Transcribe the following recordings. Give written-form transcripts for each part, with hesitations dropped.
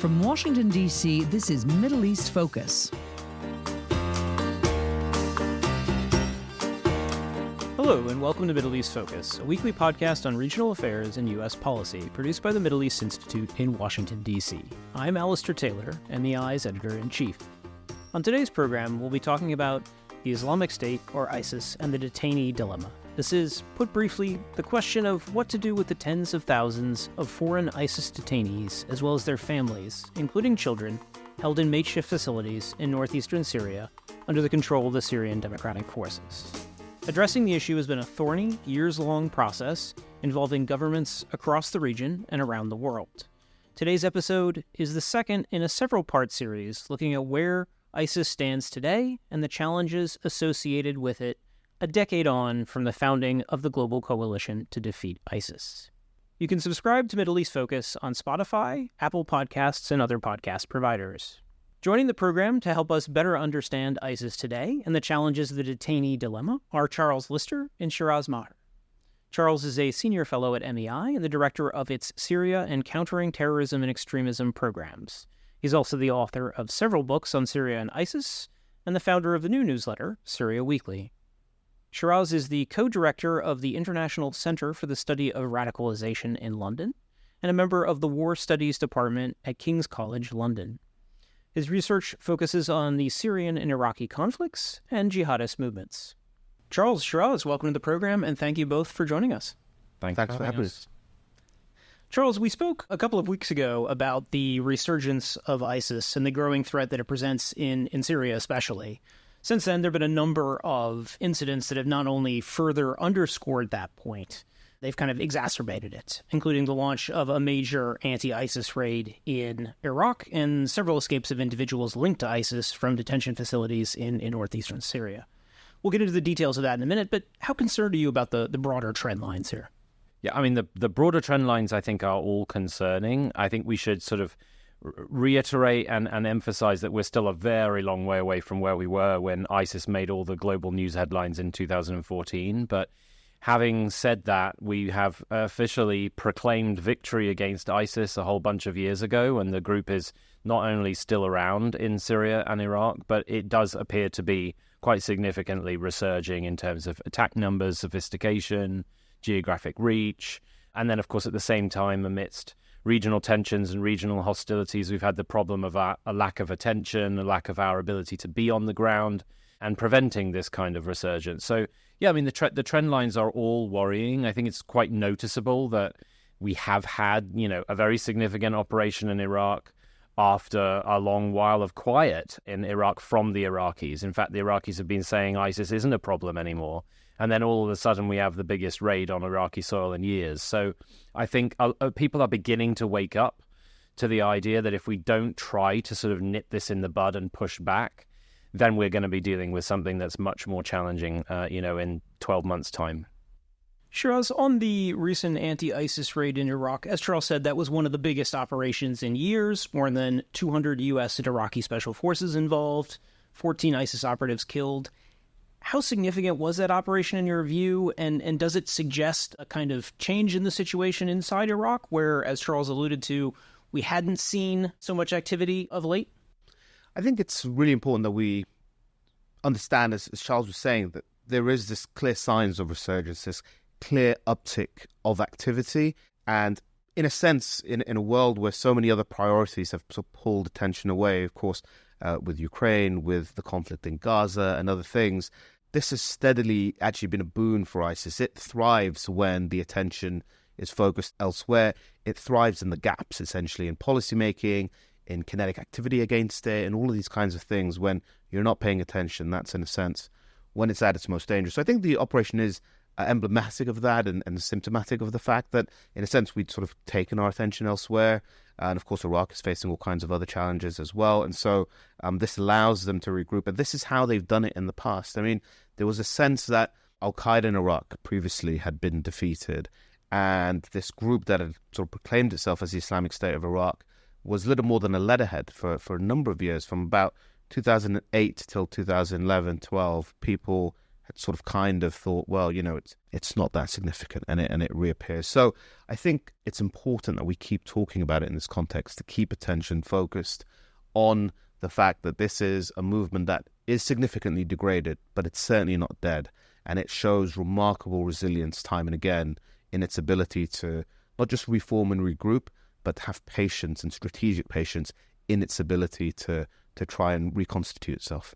From Washington, D.C., this is Middle East Focus. Hello, and welcome to Middle East Focus, a weekly podcast on regional affairs and U.S. policy produced by the Middle East Institute in Washington, D.C. I'm Alistair Taylor, MEI's Editor-in-Chief. On today's program, we'll be talking about the Islamic State, or ISIS, and the detainee dilemma. This is, put briefly, the question of what to do with the tens of thousands of foreign ISIS detainees, as well as their families, including children, held in makeshift facilities in northeastern Syria under the control of the Syrian Democratic Forces. Addressing the issue has been a thorny, years-long process involving governments across the region and around the world. Today's episode is the second in a several-part series looking at where ISIS stands today and the challenges associated with it a decade on from the founding of the global coalition to defeat ISIS. You can subscribe to Middle East Focus on Spotify, Apple Podcasts, and other podcast providers. Joining the program to help us better understand ISIS today and the challenges of the detainee dilemma are Charles Lister and Shiraz Maher. Charles is a senior fellow at MEI and the director of its Syria and Countering Terrorism and Extremism programs. He's also the author of several books on Syria and ISIS and the founder of the new newsletter, Syria Weekly. Shiraz is the co-director of the International Center for the Study of Radicalisation in London and a member of the War Studies Department at King's College London. His research focuses on the Syrian and Iraqi conflicts and jihadist movements. Charles, Shiraz, welcome to the program, and thank you both for joining us. Thanks for having us. Charles, we spoke a couple of weeks ago about the resurgence of ISIS and the growing threat that it presents in Syria especially. Since then, there have been a number of incidents that have not only further underscored that point, they've kind of exacerbated it, including the launch of a major anti-ISIS raid in Iraq and several escapes of individuals linked to ISIS from detention facilities in northeastern Syria. We'll get into the details of that in a minute, but how concerned are you about the broader trend lines here? Yeah, I mean, the broader trend lines, I think, are all concerning. I think we should sort of reiterate and emphasize that we're still a very long way away from where we were when ISIS made all the global news headlines in 2014. But having said that, we have officially proclaimed victory against ISIS a whole bunch of years ago, and the group is not only still around in Syria and Iraq, but it does appear to be quite significantly resurging in terms of attack numbers, sophistication, geographic reach, and then, of course, at the same time, amidst regional tensions and regional hostilities, we've had the problem of a lack of attention, a lack of our ability to be on the ground, and preventing this kind of resurgence. So, yeah, I mean, the trend lines are all worrying. I think it's quite noticeable that we have had, a very significant operation in Iraq after a long while of quiet in Iraq from the Iraqis. In fact, the Iraqis have been saying ISIS isn't a problem anymore. And then all of a sudden we have the biggest raid on Iraqi soil in years. So I think people are beginning to wake up to the idea that if we don't try to sort of nip this in the bud and push back, then we're going to be dealing with something that's much more challenging, in 12 months' time. Shiraz, on the recent anti-ISIS raid in Iraq, as Charles said, that was one of the biggest operations in years, more than 200 U.S. and Iraqi special forces involved, 14 ISIS operatives killed. How significant was that operation in your view, and does it suggest a kind of change in the situation inside Iraq, where, as Charles alluded to, we hadn't seen so much activity of late? I think it's really important that we understand, as Charles was saying, that there is this clear signs of resurgence, this clear uptick of activity, and in a sense, in a world where so many other priorities have sort of pulled attention away, of course, with Ukraine, with the conflict in Gaza and other things, this has steadily actually been a boon for ISIS. It thrives when the attention is focused elsewhere. It thrives in the gaps, essentially, in policymaking, in kinetic activity against it, and all of these kinds of things. When you're not paying attention, that's, in a sense, when it's at its most dangerous. So I think the operation is emblematic of that and symptomatic of the fact that, in a sense, we'd sort of taken our attention elsewhere. And, of course, Iraq is facing all kinds of other challenges as well. And so this allows them to regroup. And this is how they've done it in the past. I mean, there was a sense that al-Qaeda in Iraq previously had been defeated. And this group that had sort of proclaimed itself as the Islamic State of Iraq was little more than a letterhead for a number of years. From about 2008 till 2011, 12, people had sort of kind of thought, well, it's not that significant, and it reappears. So I think it's important that we keep talking about it in this context, to keep attention focused on the fact that this is a movement that is significantly degraded, but it's certainly not dead. And it shows remarkable resilience time and again in its ability to not just reform and regroup, but have patience and strategic patience in its ability to try and reconstitute itself.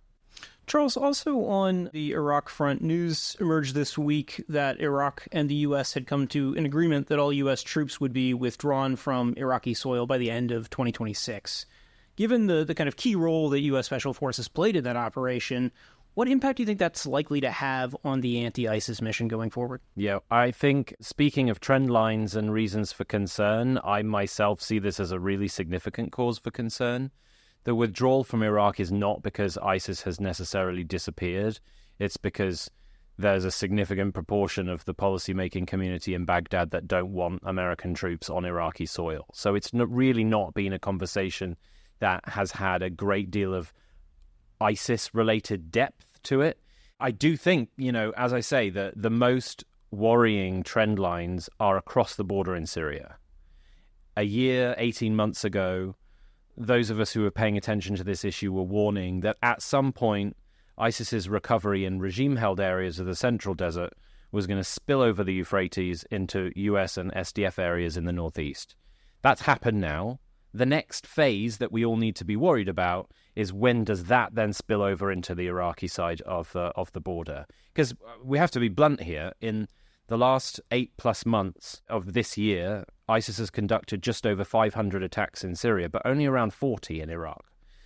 Charles, also on the Iraq front, news emerged this week that Iraq and the U.S. had come to an agreement that all U.S. troops would be withdrawn from Iraqi soil by the end of 2026. Given the kind of key role that U.S. Special Forces played in that operation, what impact do you think that's likely to have on the anti-ISIS mission going forward? Yeah, I think, speaking of trend lines and reasons for concern, I myself see this as a really significant cause for concern. The withdrawal from Iraq is not because ISIS has necessarily disappeared. It's because there's a significant proportion of the policymaking community in Baghdad that don't want American troops on Iraqi soil. So it's really not been a conversation that has had a great deal of ISIS-related depth to it. I do think, as I say, the most worrying trend lines are across the border in Syria. A year, 18 months ago, those of us who were paying attention to this issue were warning that at some point, ISIS's recovery in regime-held areas of the central desert was going to spill over the Euphrates into US and SDF areas in the northeast. That's happened now. The next phase that we all need to be worried about is when does that then spill over into the Iraqi side of the border? Because we have to be blunt here. In the last 8+ months of this year, ISIS has conducted just over 500 attacks in Syria, but only around 40 in Iraq.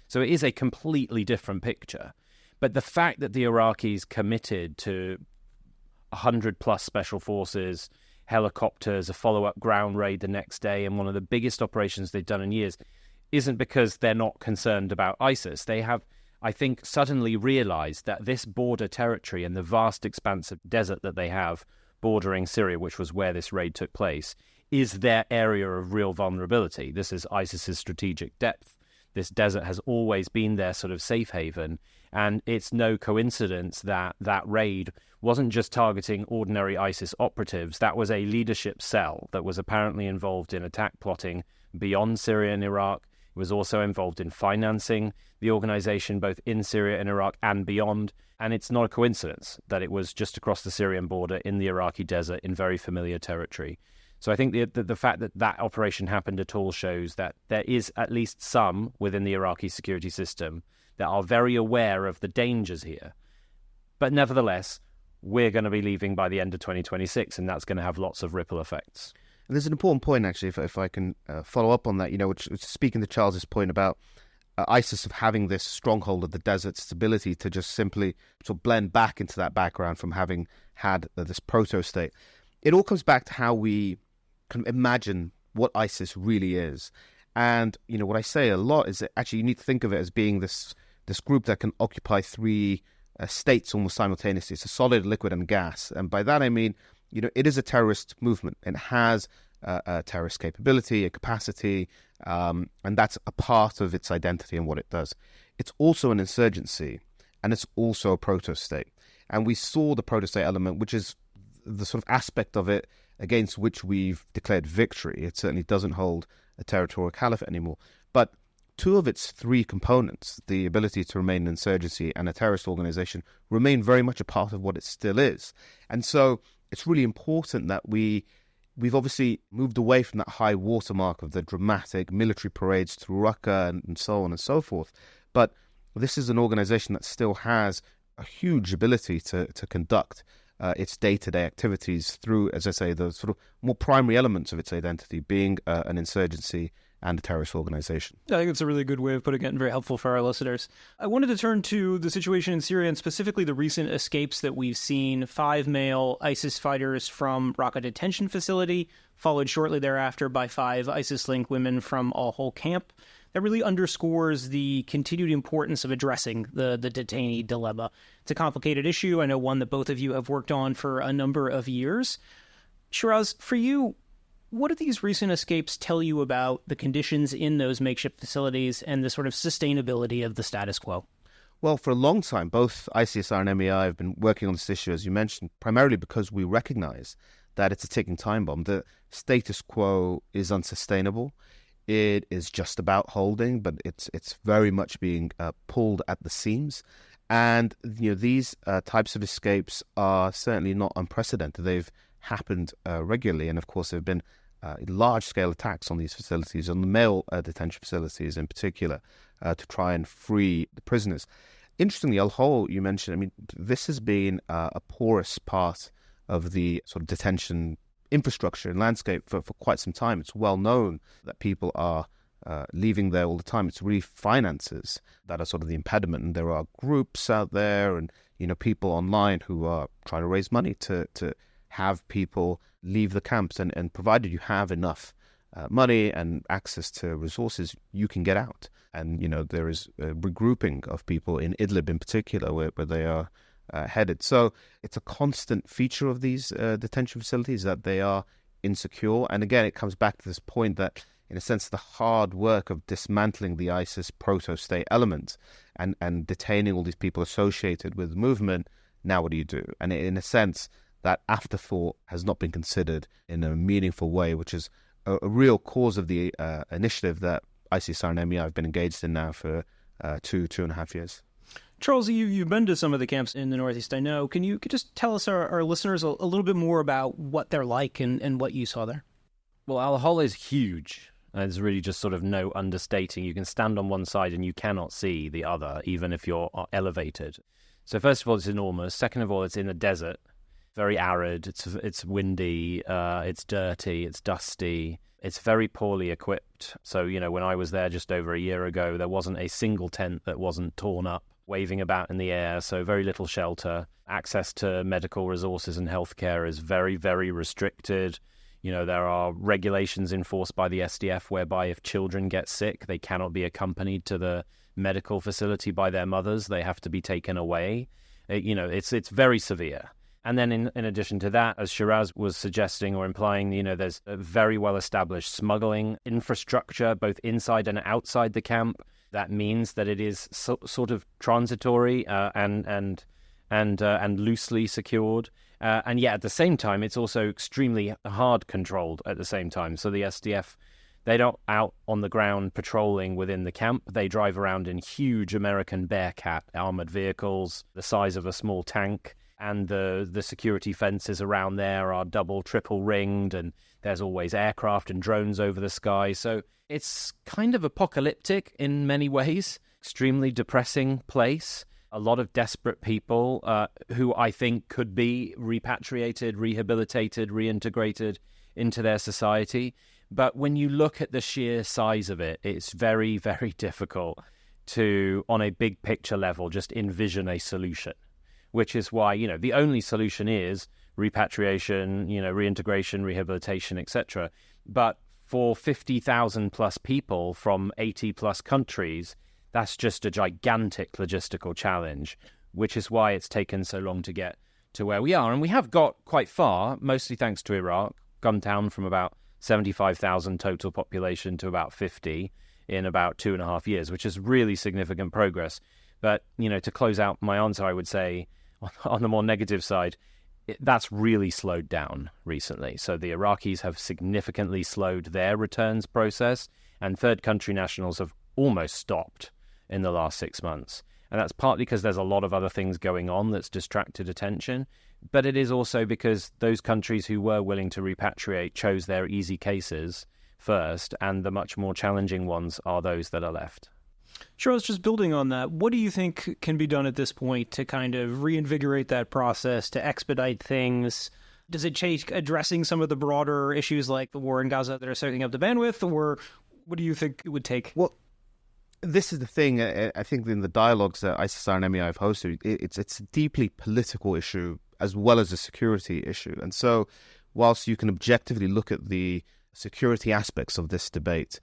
So it is a completely different picture. But the fact that the Iraqis committed to 100+ special forces, helicopters, a follow-up ground raid the next day, and one of the biggest operations they've done in years, isn't because they're not concerned about ISIS. They have, I think, suddenly realized that this border territory and the vast expanse of desert that they have bordering Syria, which was where this raid took place, is their area of real vulnerability. This is ISIS's strategic depth. This desert has always been their sort of safe haven, and it's no coincidence that that raid wasn't just targeting ordinary ISIS operatives. That was a leadership cell that was apparently involved in attack plotting beyond Syria and Iraq. It was also involved in financing the organization both in Syria and Iraq and beyond. And it's not a coincidence that it was just across the Syrian border in the Iraqi desert in very familiar territory. So I think the fact that that operation happened at all shows that there is at least some within the Iraqi security system that are very aware of the dangers here. But nevertheless, we're going to be leaving by the end of 2026, and that's going to have lots of ripple effects. And there's an important point, actually, if I can follow up on that, which speaking to Charles's point about ISIS of having this stronghold of the desert's ability to just simply sort of blend back into that background from having had this proto-state. It all comes back to how we can imagine what ISIS really is. And, what I say a lot is that actually you need to think of it as being this group that can occupy three states almost simultaneously. It's a solid, liquid, and gas. And by that I mean, it is a terrorist movement. It has a terrorist capability, a capacity, and that's a part of its identity and what it does. It's also an insurgency, and it's also a proto-state. And we saw the proto-state element, which is the sort of aspect of it against which we've declared victory. It certainly doesn't hold a territorial caliphate anymore. But two of its three components, the ability to remain an insurgency and a terrorist organization, remain very much a part of what it still is. And so it's really important that we've obviously moved away from that high watermark of the dramatic military parades through Raqqa and so on and so forth. But this is an organization that still has a huge ability to conduct its day-to-day activities through, as I say, the sort of more primary elements of its identity being an insurgency and a terrorist organization. I think that's a really good way of putting it and very helpful for our listeners. I wanted to turn to the situation in Syria and specifically the recent escapes that we've seen. 5 male ISIS fighters from Raqqa detention facility, followed shortly thereafter by 5 ISIS-linked women from Al-Hol camp. That really underscores the continued importance of addressing the detainee dilemma. It's a complicated issue. I know one that both of you have worked on for a number of years. Shiraz, for you, what do these recent escapes tell you about the conditions in those makeshift facilities and the sort of sustainability of the status quo? Well, for a long time, both ICSR and MEI have been working on this issue, as you mentioned, primarily because we recognize that it's a ticking time bomb. The status quo is unsustainable. It is just about holding, but it's very much being pulled at the seams. And these types of escapes are certainly not unprecedented. They've happened regularly, and of course there have been large-scale attacks on these facilities, on the male detention facilities in particular, to try and free the prisoners. Interestingly, Al-Hol, you mentioned, I mean, this has been a porous part of the sort of detention infrastructure and landscape for quite some time. It's well known that people are leaving there all the time. It's really finances that are sort of the impediment. And there are groups out there and, people online who are trying to raise money to have people leave the camps. And provided you have enough money and access to resources, you can get out. And, there is a regrouping of people in Idlib in particular where they are headed. So it's a constant feature of these detention facilities that they are insecure. And again, it comes back to this point that, in a sense, the hard work of dismantling the ISIS proto-state element and detaining all these people associated with the movement, now what do you do? And in a sense, that afterthought has not been considered in a meaningful way, which is a real cause of the initiative that ICSR and MEI have been engaged in now for 2.5 years. Charles, you've been to some of the camps in the Northeast, I know. Could you just tell us, our listeners, a little bit more about what they're like and what you saw there? Well, Al-Hol is huge. There's really just sort of no understating. You can stand on one side and you cannot see the other, even if you're elevated. So first of all, it's enormous. Second of all, it's in the desert, very arid. It's windy. It's dirty. It's dusty. It's very poorly equipped. So, when I was there just over a year ago, there wasn't a single tent that wasn't torn up, waving about in the air. So very little shelter. Access to medical resources and healthcare is very, very restricted. There are regulations enforced by the SDF whereby if children get sick, they cannot be accompanied to the medical facility by their mothers. They have to be taken away. It's very severe. And then in addition to that, as Shiraz was suggesting or implying, there's a very well-established smuggling infrastructure, both inside and outside the camp. That means that it is sort of transitory and loosely secured. And yet at the same time, it's also extremely hard controlled at the same time. So the SDF, they're not out on the ground patrolling within the camp. They drive around in huge American Bearcat armored vehicles, the size of a small tank. And the security fences around there are double, triple ringed, and there's always aircraft and drones over the sky. So it's kind of apocalyptic in many ways, extremely depressing place. A lot of desperate people who I think could be repatriated, rehabilitated, reintegrated into their society. But when you look at the sheer size of it, it's very, very difficult to, on a big picture level, just envision a solution. Which is why, the only solution is repatriation, reintegration, rehabilitation, etc. But for 50,000 plus people from 80 plus countries, that's just a gigantic logistical challenge, which is why it's taken so long to get to where we are. And we have got quite far, mostly thanks to Iraq, gone down from about 75,000 total population to about 50 in about 2.5 years, which is really significant progress. But, to close out my answer, I would say, on the more negative side, that's really slowed down recently. So the Iraqis have significantly slowed their returns process, and third country nationals have almost stopped in the last 6 months. And that's partly because there's a lot of other things going on that's distracted attention, but it is also because those countries who were willing to repatriate chose their easy cases first, and the much more challenging ones are those that are left. Charles, just building on that, what do you think can be done at this point to kind of reinvigorate that process, to expedite things? Does it take addressing some of the broader issues like the war in Gaza that are soaking up the bandwidth, or what do you think it would take? Well, this is the thing. I think in the dialogues that ICSR and MEI have hosted, it's a deeply political issue as well as a security issue. And so whilst you can objectively look at the security aspects of this debate,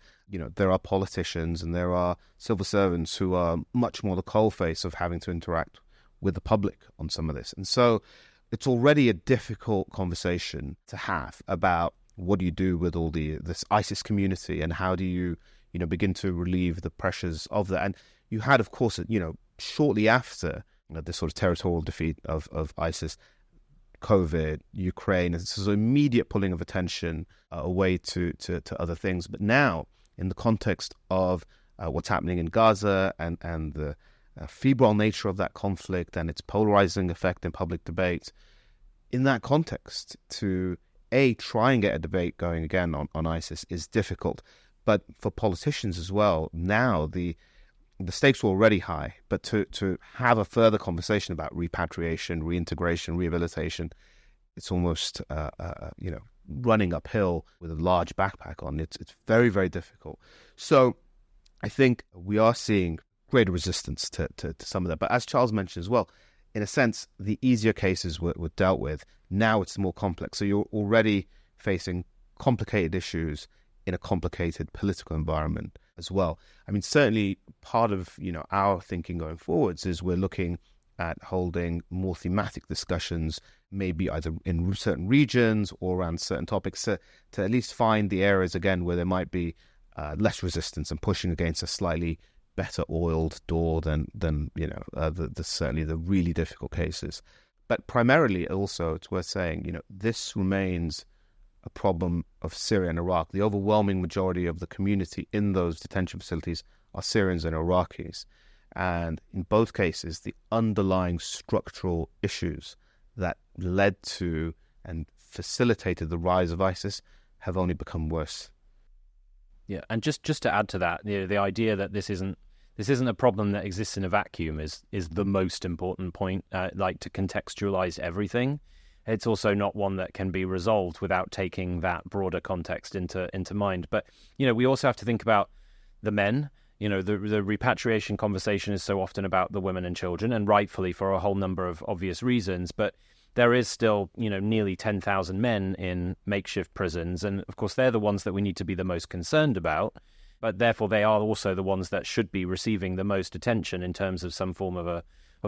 there are politicians and there are civil servants who are much more the coalface of having to interact with the public on some of this. And so it's already a difficult conversation to have about what do you do with all this ISIS community and how do you begin to relieve the pressures of that. And you had, of course, shortly after this sort of territorial defeat of ISIS, COVID, Ukraine, this is an immediate pulling of attention away to other things. But now, in the context of what's happening in Gaza and the febrile nature of that conflict and its polarizing effect in public debate, in that context, to try and get a debate going again on ISIS is difficult. But for politicians as well, now the stakes were already high, but to have a further conversation about repatriation, reintegration, rehabilitation, it's almost running uphill with a large backpack on. It's very, very difficult. So I think we are seeing greater resistance to some of that. But as Charles mentioned as well, in a sense, the easier cases were dealt with. Now it's more complex. So you're already facing complicated issues in a complicated political environment as well. I mean, certainly part of our thinking going forwards is we're looking at holding more thematic discussions, maybe either in certain regions or around certain topics, to at least find the areas again where there might be less resistance and pushing against a slightly better oiled door than certainly the really difficult cases. But primarily, also, it's worth saying, this remains a problem of Syria and Iraq. The overwhelming majority of the community in those detention facilities are Syrians and Iraqis. And in both cases, the underlying structural issues that led to and facilitated the rise of ISIS have only become worse. Yeah, and just to add to that, the idea that this isn't a problem that exists in a vacuum is the most important point. To contextualize everything, it's also not one that can be resolved without taking that broader context into mind. But we also have to think about the men. The repatriation conversation is so often about the women and children, and rightfully for a whole number of obvious reasons. But there is still, nearly 10,000 men in makeshift prisons, and of course they're the ones that we need to be the most concerned about. But therefore, they are also the ones that should be receiving the most attention in terms of some form of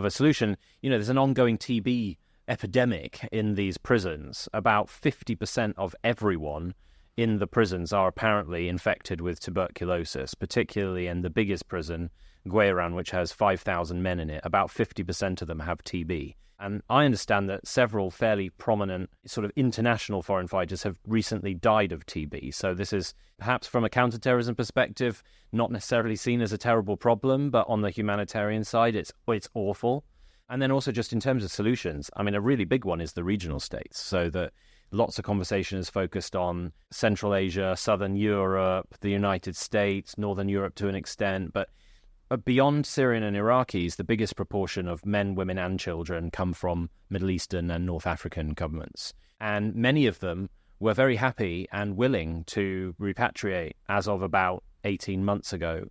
a solution. There's an ongoing TB epidemic in these prisons. About 50% of everyone in the prisons are apparently infected with tuberculosis, particularly in the biggest prison, Gueran, which has 5,000 men in it. About 50% of them have TB. And I understand that several fairly prominent sort of international foreign fighters have recently died of TB. So this is perhaps from a counterterrorism perspective, not necessarily seen as a terrible problem, but on the humanitarian side, it's awful. And then also just in terms of solutions, I mean, a really big one is the regional states. So that lots of conversation is focused on Central Asia, Southern Europe, the United States, Northern Europe to an extent, but beyond Syrian and Iraqis, the biggest proportion of men, women and children come from Middle Eastern and North African governments. And many of them were very happy and willing to repatriate as of about 18 months ago.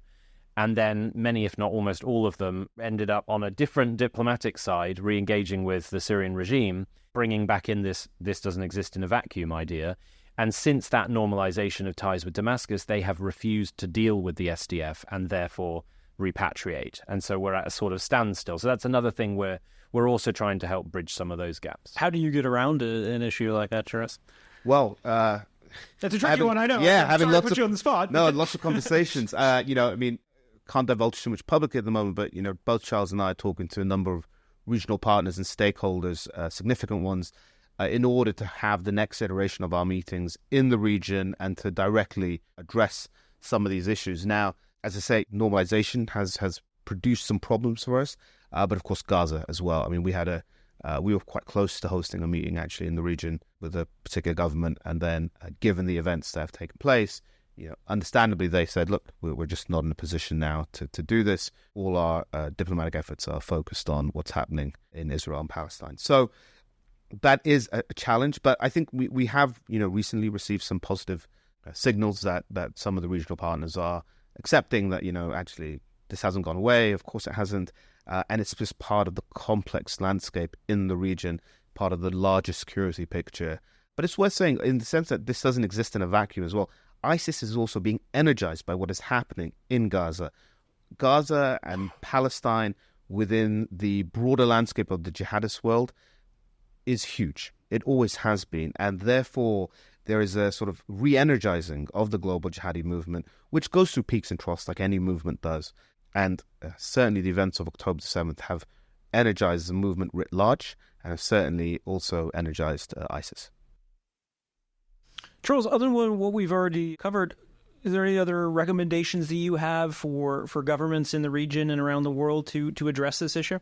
And then many, if not almost all of them, ended up on a different diplomatic side, re-engaging with the Syrian regime, bringing back in this doesn't exist in a vacuum idea. And since that normalization of ties with Damascus, they have refused to deal with the SDF and therefore repatriate. And so we're at a sort of standstill. So that's another thing where we're also trying to help bridge some of those gaps. How do you get around an issue like that, Shiraz? Well, that's a tricky one, I know. Yeah, having lots of you on the spot. No, lots of conversations. Can't divulge too much publicly at the moment, but both Charles and I are talking to a number of regional partners and stakeholders, significant ones, in order to have the next iteration of our meetings in the region and to directly address some of these issues. Now, as I say, normalization has produced some problems for us, but of course Gaza as well. I mean, we were quite close to hosting a meeting actually in the region with a particular government, and then given the events that have taken place, understandably they said, look, we're just not in a position now to do this. All our diplomatic efforts are focused on what's happening in Israel and Palestine. So that is a challenge, but I think we have recently received some positive signals that some of the regional partners are accepting that, actually this hasn't gone away. Of course it hasn't. And it's just part of the complex landscape in the region, part of the larger security picture. But it's worth saying in the sense that this doesn't exist in a vacuum as well. ISIS is also being energized by what is happening in Gaza. Gaza and Palestine within the broader landscape of the jihadist world is huge. It always has been. And therefore, there is a sort of re-energizing of the global jihadi movement, which goes through peaks and troughs like any movement does. And certainly the events of October the 7th have energized the movement writ large and have certainly also energized ISIS. Charles, other than what we've already covered, is there any other recommendations that you have for governments in the region and around the world to address this issue?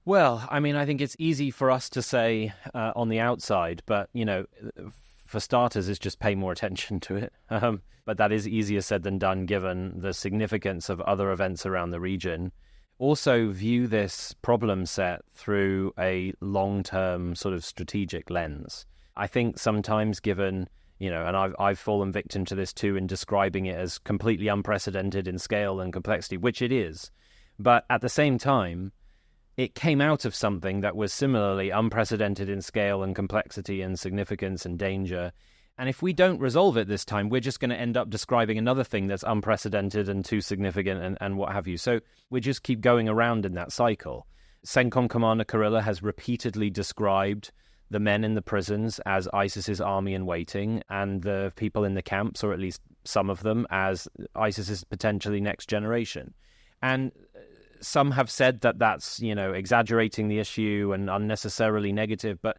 Well, I mean, I think it's easy for us to say on the outside, but, for starters, is just pay more attention to it. But that is easier said than done given the significance of other events around the region. Also view this problem set through a long-term sort of strategic lens. I think sometimes given, and I've fallen victim to this too in describing it as completely unprecedented in scale and complexity, which it is. But at the same time, it came out of something that was similarly unprecedented in scale and complexity and significance and danger. And if we don't resolve it this time, we're just going to end up describing another thing that's unprecedented and too significant and what have you. So we just keep going around in that cycle. CENTCOM Commander Kurilla has repeatedly described the men in the prisons as ISIS's army in waiting, and the people in the camps, or at least some of them, as ISIS's potentially next generation. And some have said that that's, exaggerating the issue and unnecessarily negative, but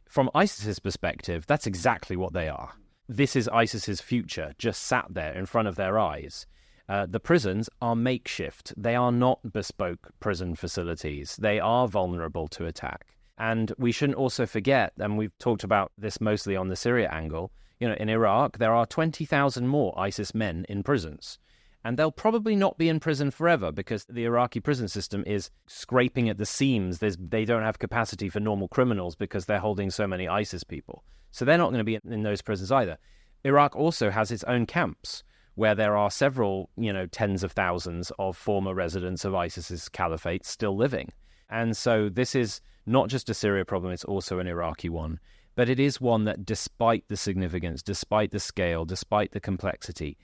from ISIS's perspective, that's exactly what they are. This is ISIS's future, just sat there in front of their eyes. The prisons are makeshift. They are not bespoke prison facilities. They are vulnerable to attack. And we shouldn't also forget, and we've talked about this mostly on the Syria angle, in Iraq, there are 20,000 more ISIS men in prisons. And they'll probably not be in prison forever because the Iraqi prison system is scraping at the seams. They don't have capacity for normal criminals because they're holding so many ISIS people. So they're not going to be in those prisons either. Iraq also has its own camps where there are several, tens of thousands of former residents of ISIS's caliphate still living. And so this is not just a Syria problem, it's also an Iraqi one. But it is one that, despite the significance, despite the scale, despite the complexity,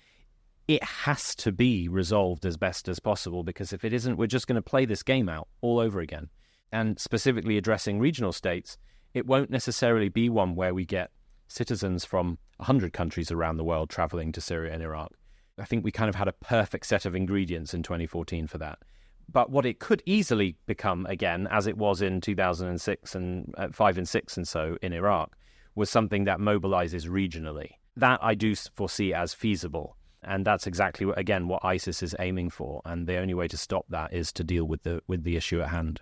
it has to be resolved as best as possible, because if it isn't, we're just going to play this game out all over again. And specifically addressing regional states, it won't necessarily be one where we get citizens from 100 countries around the world traveling to Syria and Iraq. I think we kind of had a perfect set of ingredients in 2014 for that. But what it could easily become again, as it was in 2006 and 5 and 6 and so in Iraq, was something that mobilizes regionally. That I do foresee as feasible. And that's exactly, what ISIS is aiming for. And the only way to stop that is to deal with the issue at hand.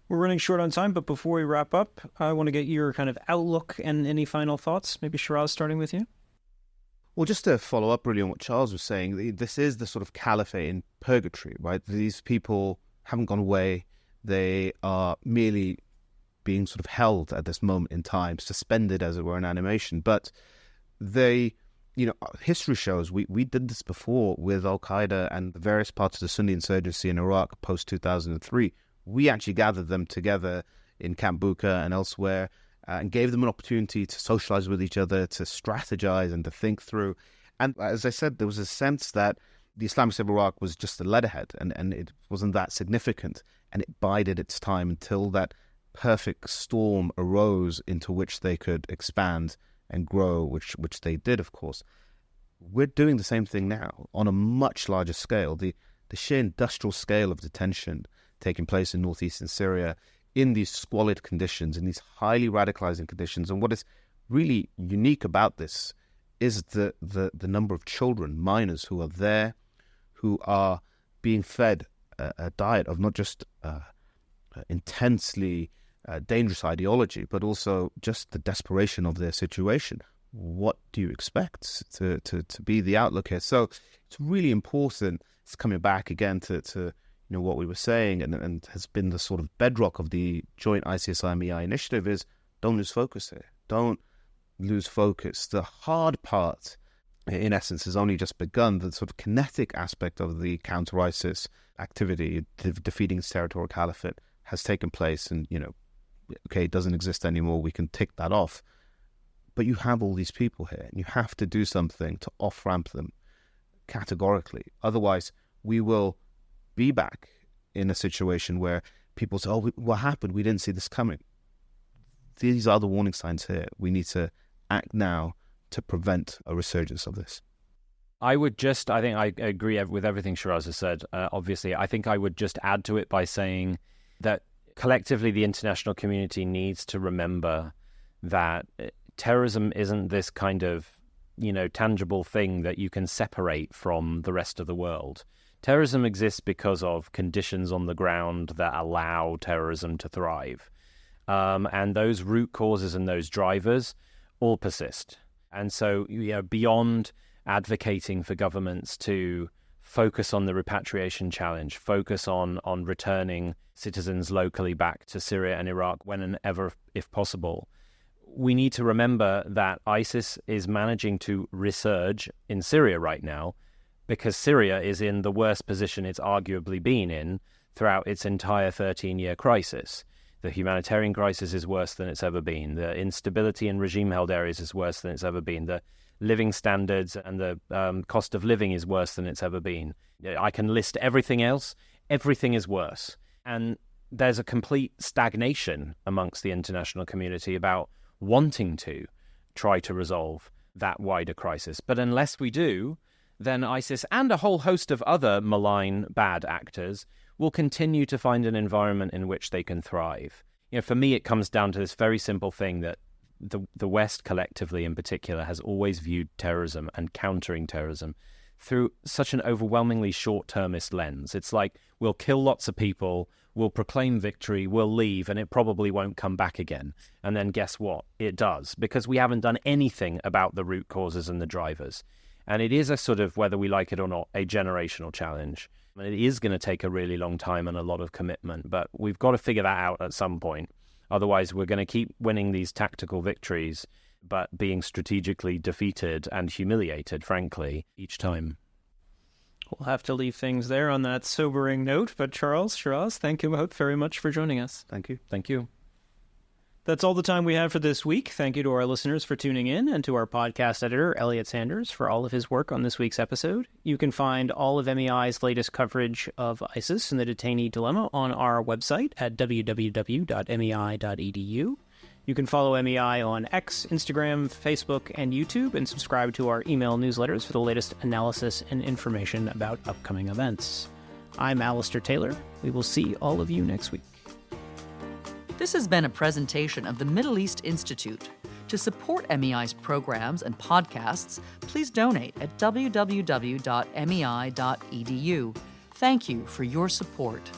We're running short on time, but before we wrap up, I want to get your kind of outlook and any final thoughts. Maybe Shiraz, starting with you. Well, just to follow up really on what Charles was saying, this is the sort of caliphate in purgatory, right? These people haven't gone away. They are merely being sort of held at this moment in time, suspended, as it were, in animation. But they... history shows we did this before with Al-Qaeda and the various parts of the Sunni insurgency in Iraq post-2003. We actually gathered them together in Camp Bucca and elsewhere and gave them an opportunity to socialize with each other, to strategize and to think through. And as I said, there was a sense that the Islamic State of Iraq was just a letterhead and it wasn't that significant, and it bided its time until that perfect storm arose into which they could expand and grow, which they did, of course. We're doing the same thing now on a much larger scale. The sheer industrial scale of detention taking place in northeastern Syria in these squalid conditions, in these highly radicalizing conditions. And what is really unique about this is the number of children, minors, who are there, who are being fed a diet of not just intensely dangerous ideology, but also just the desperation of their situation. What do you expect to be the outlook here? So it's really important. It's coming back again to what we were saying, and has been the sort of bedrock of the joint ICSR MEI initiative is don't lose focus here. Don't lose focus. The hard part, in essence, has only just begun. The sort of kinetic aspect of the counter-ISIS activity, defeating its territorial caliphate, has taken place, and okay, it doesn't exist anymore, we can tick that off. But you have all these people here, and you have to do something to off-ramp them categorically. Otherwise, we will be back in a situation where people say, what happened? We didn't see this coming. These are the warning signs here. We need to act now to prevent a resurgence of this. I think I agree with everything Shiraz has said. Obviously, I think I would just add to it by saying that collectively the international community needs to remember that terrorism isn't this kind of, tangible thing that you can separate from the rest of the world. Terrorism exists because of conditions on the ground that allow terrorism to thrive. And those root causes and those drivers all persist. And so, beyond advocating for governments to focus on the repatriation challenge, focus on returning citizens locally back to Syria and Iraq when and ever, if possible, we need to remember that ISIS is managing to resurge in Syria right now because Syria is in the worst position it's arguably been in throughout its entire 13-year crisis. The humanitarian crisis is worse than it's ever been. The instability in regime-held areas is worse than it's ever been. The living standards and the cost of living is worse than it's ever been. I can list everything else. Everything is worse. And there's a complete stagnation amongst the international community about wanting to try to resolve that wider crisis. But unless we do, then ISIS and a whole host of other malign bad actors will continue to find an environment in which they can thrive. For me, it comes down to this very simple thing that the West collectively in particular has always viewed terrorism and countering terrorism through such an overwhelmingly short-termist lens. It's like, we'll kill lots of people, we'll proclaim victory, we'll leave, and it probably won't come back again. And then guess what? It does, because we haven't done anything about the root causes and the drivers. And it is a sort of, whether we like it or not, a generational challenge. And it is going to take a really long time and a lot of commitment, but we've got to figure that out at some point. Otherwise, we're going to keep winning these tactical victories, but being strategically defeated and humiliated, frankly, each time. We'll have to leave things there on that sobering note, but Charles, Shiraz, thank you both very much for joining us. Thank you. Thank you. That's all the time we have for this week. Thank you to our listeners for tuning in, and to our podcast editor, Elliot Sanders, for all of his work on this week's episode. You can find all of MEI's latest coverage of ISIS and the detainee dilemma on our website at www.mei.edu. You can follow MEI on X, Instagram, Facebook, and YouTube, and subscribe to our email newsletters for the latest analysis and information about upcoming events. I'm Alistair Taylor. We will see all of you next week. This has been a presentation of the Middle East Institute. To support MEI's programs and podcasts, please donate at www.mei.edu. Thank you for your support.